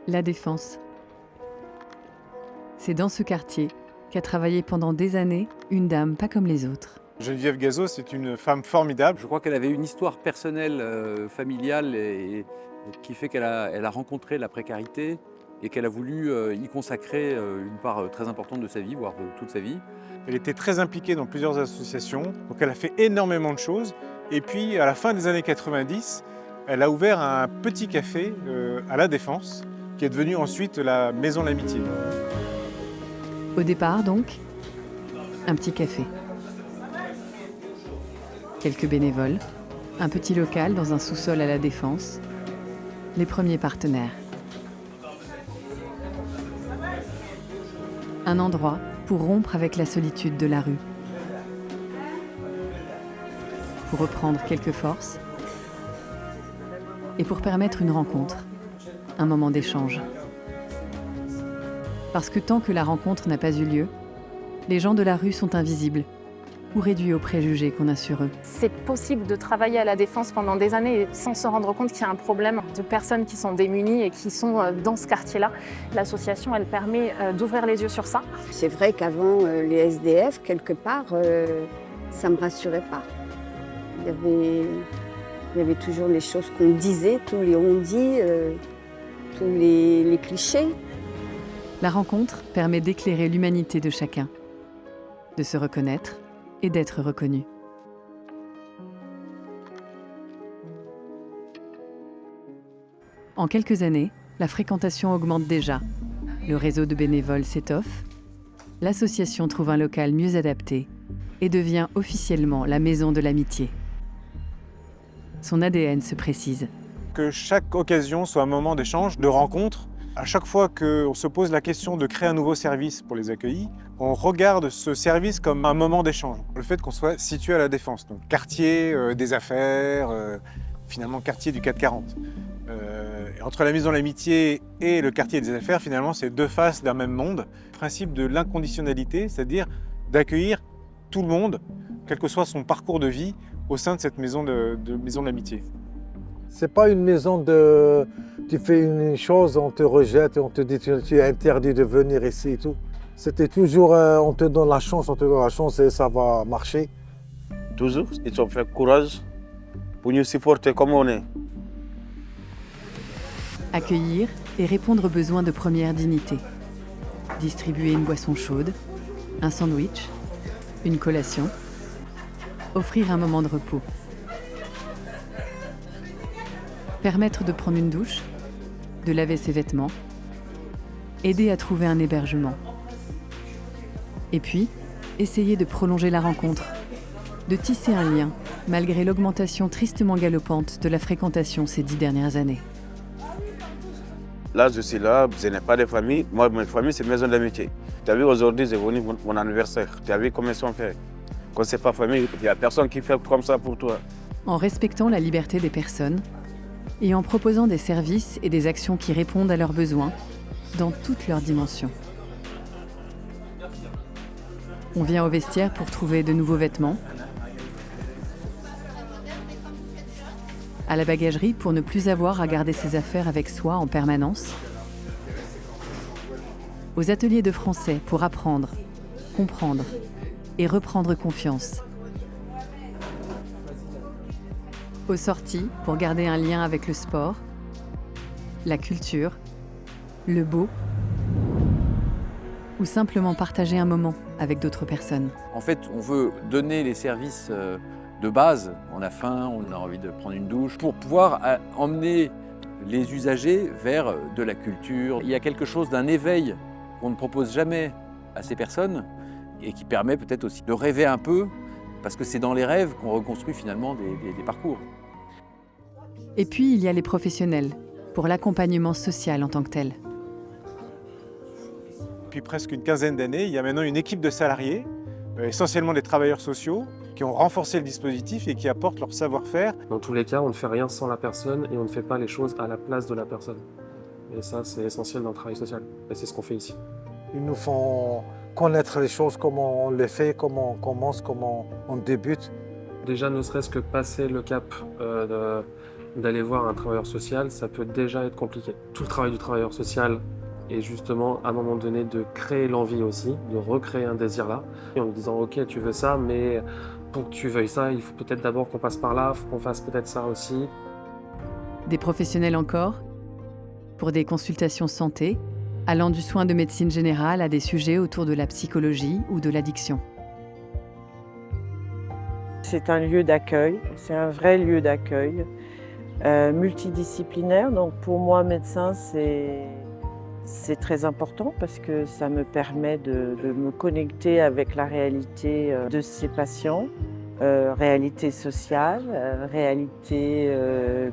La Défense. C'est dans ce quartier qu'a travaillé pendant des années une dame pas comme les autres. Geneviève Gazot, c'est une femme formidable. Je crois qu'elle avait une histoire personnelle, familiale, et qui fait qu'elle a rencontré la précarité et qu'elle a voulu y consacrer une part très importante de sa vie, voire de toute sa vie. Elle était très impliquée dans plusieurs associations, donc elle a fait énormément de choses. Et puis, à la fin des années 90, elle a ouvert un petit café à La Défense, qui est devenu ensuite la Maison de l'Amitié. Au départ, donc, un petit café. Quelques bénévoles, un petit local dans un sous-sol à La Défense, les premiers partenaires. Un endroit pour rompre avec la solitude de la rue. Pour reprendre quelques forces et pour permettre une rencontre, un moment d'échange. Parce que tant que la rencontre n'a pas eu lieu, les gens de la rue sont invisibles ou réduits aux préjugés qu'on a sur eux. C'est possible de travailler à La Défense pendant des années sans se rendre compte qu'il y a un problème de personnes qui sont démunies et qui sont dans ce quartier-là. L'association, elle permet d'ouvrir les yeux sur ça. C'est vrai qu'avant, les SDF, quelque part, ça ne me rassurait pas. Il y avait toujours les choses qu'on disait, tous les on-dit, tous les clichés. La rencontre permet d'éclairer l'humanité de chacun, de se reconnaître et d'être reconnu. En quelques années, la fréquentation augmente déjà. Le réseau de bénévoles s'étoffe. L'association trouve un local mieux adapté et devient officiellement la Maison de l'Amitié. Son ADN se précise. Que chaque occasion soit un moment d'échange, de rencontre. À chaque fois qu'on se pose la question de créer un nouveau service pour les accueillis, on regarde ce service comme un moment d'échange. Le fait qu'on soit situé à La Défense, donc quartier des affaires, finalement quartier du 440. Et entre la Maison de l'Amitié et le quartier des affaires, finalement, c'est deux faces d'un même monde. Le principe de l'inconditionnalité, c'est-à-dire d'accueillir tout le monde, quel que soit son parcours de vie, au sein de cette maison de l'Amitié. C'est pas une maison de... Tu fais une chose, on te rejette et on te dit tu es interdit de venir ici et tout. C'était toujours on te donne la chance et ça va marcher. Toujours, ils ont fait courage pour nous supporter comme on est. Accueillir et répondre aux besoins de première dignité. Distribuer une boisson chaude, un sandwich, une collation. Offrir un moment de repos. Permettre de prendre une douche, de laver ses vêtements, aider à trouver un hébergement. Et puis, essayer de prolonger la rencontre, de tisser un lien, malgré l'augmentation tristement galopante de la fréquentation ces 10 dernières années. Là, je suis là, je n'ai pas de famille. Moi, ma famille, c'est Maison de l'Amitié. Tu as vu, aujourd'hui, j'ai venu mon anniversaire. Tu as vu comment ils sont faits. Quand c'est pas famille, il n'y a personne qui fait comme ça pour toi. En respectant la liberté des personnes et en proposant des services et des actions qui répondent à leurs besoins dans toutes leurs dimensions. On vient au vestiaire pour trouver de nouveaux vêtements, à la bagagerie pour ne plus avoir à garder ses affaires avec soi en permanence, aux ateliers de français pour apprendre, comprendre et reprendre confiance, aux sorties pour garder un lien avec le sport, la culture, le beau, ou simplement partager un moment avec d'autres personnes. En fait, on veut donner les services de base. On a faim, on a envie de prendre une douche, pour pouvoir emmener les usagers vers de la culture. Il y a quelque chose d'un éveil qu'on ne propose jamais à ces personnes et qui permet peut-être aussi de rêver un peu, parce que c'est dans les rêves qu'on reconstruit finalement des parcours. Et puis, il y a les professionnels, pour l'accompagnement social en tant que tel. Depuis presque une quinzaine d'années, il y a maintenant une équipe de salariés, essentiellement des travailleurs sociaux, qui ont renforcé le dispositif et qui apportent leur savoir-faire. Dans tous les cas, on ne fait rien sans la personne et on ne fait pas les choses à la place de la personne. Et ça, c'est essentiel dans le travail social. Et c'est ce qu'on fait ici. Ils nous font connaître les choses, comment on les fait, comment on commence, comment on débute. Déjà, ne serait-ce que passer le cap D'aller voir un travailleur social, ça peut déjà être compliqué. Tout le travail du travailleur social est justement à un moment donné de créer l'envie aussi, de recréer un désir là, et en lui disant ok tu veux ça, mais pour que tu veuilles ça, il faut peut-être d'abord qu'on passe par là, il faut qu'on fasse peut-être ça aussi. Des professionnels encore, pour des consultations santé, allant du soin de médecine générale à des sujets autour de la psychologie ou de l'addiction. C'est un lieu d'accueil, c'est un vrai lieu d'accueil, multidisciplinaire. Donc pour moi, médecin, c'est très important parce que ça me permet de me connecter avec la réalité de ces patients, réalité sociale, réalité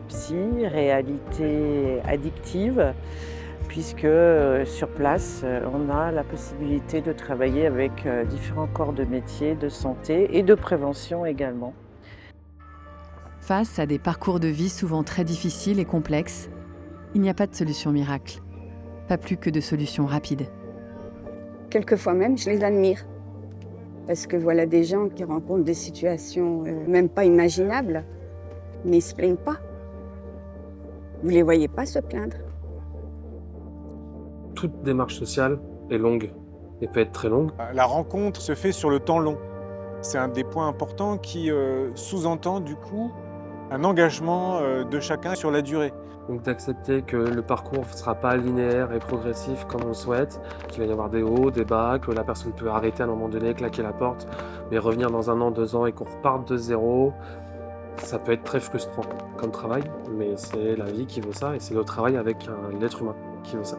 psy, réalité addictive, puisque sur place, on a la possibilité de travailler avec différents corps de métier, de santé et de prévention également. Face à des parcours de vie souvent très difficiles et complexes, il n'y a pas de solution miracle, pas plus que de solutions rapides. Quelquefois même, je les admire. Parce que voilà des gens qui rencontrent des situations même pas imaginables, mais ils ne se plaignent pas. Vous ne les voyez pas se plaindre. Toute démarche sociale est longue et peut être très longue. La rencontre se fait sur le temps long. C'est un des points importants qui sous-entend du coup un engagement de chacun sur la durée. Donc d'accepter que le parcours ne sera pas linéaire et progressif comme on le souhaite, qu'il va y avoir des hauts, des bas, que la personne peut arrêter à un moment donné, claquer la porte, mais revenir dans 1 an, 2 ans et qu'on reparte de zéro, ça peut être très frustrant comme travail, mais c'est la vie qui veut ça et c'est le travail avec l'être humain qui veut ça.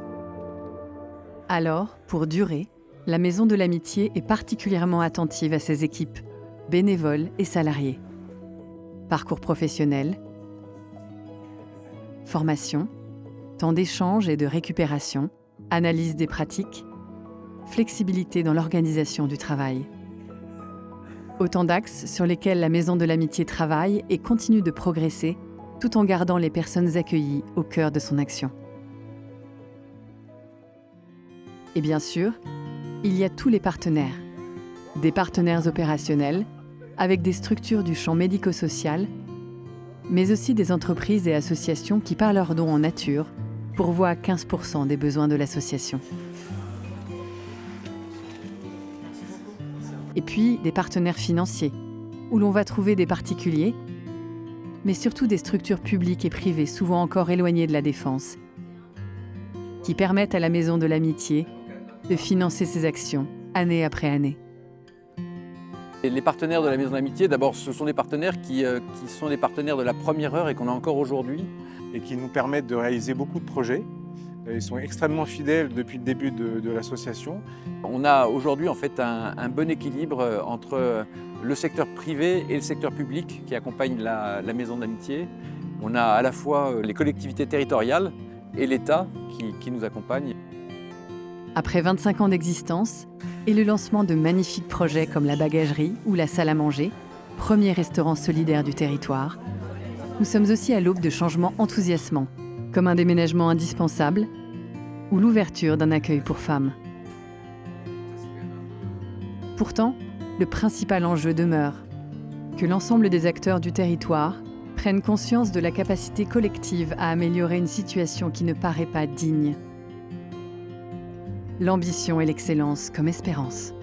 Alors, pour durer, la Maison de l'Amitié est particulièrement attentive à ses équipes, bénévoles et salariés. Parcours professionnel, formation, temps d'échange et de récupération, analyse des pratiques, flexibilité dans l'organisation du travail. Autant d'axes sur lesquels la Maison de l'Amitié travaille et continue de progresser tout en gardant les personnes accueillies au cœur de son action. Et bien sûr, il y a tous les partenaires. Des partenaires opérationnels, avec des structures du champ médico-social, mais aussi des entreprises et associations qui, par leurs dons en nature, pourvoient 15% des besoins de l'association. Et puis des partenaires financiers, où l'on va trouver des particuliers, mais surtout des structures publiques et privées souvent encore éloignées de la défense, qui permettent à la Maison de l'Amitié de financer ses actions année après année. Et les partenaires de la Maison de l'Amitié, d'abord, ce sont des partenaires qui sont des partenaires de la première heure et qu'on a encore aujourd'hui. Et qui nous permettent de réaliser beaucoup de projets. Ils sont extrêmement fidèles depuis le début de l'association. On a aujourd'hui en fait un bon équilibre entre le secteur privé et le secteur public qui accompagne la Maison de l'Amitié. On a à la fois les collectivités territoriales et l'État qui nous accompagnent. Après 25 ans d'existence et le lancement de magnifiques projets comme la bagagerie ou la salle à manger, premier restaurant solidaire du territoire, nous sommes aussi à l'aube de changements enthousiasmants, comme un déménagement indispensable ou l'ouverture d'un accueil pour femmes. Pourtant, le principal enjeu demeure que l'ensemble des acteurs du territoire prennent conscience de la capacité collective à améliorer une situation qui ne paraît pas digne. L'ambition et l'excellence comme espérance.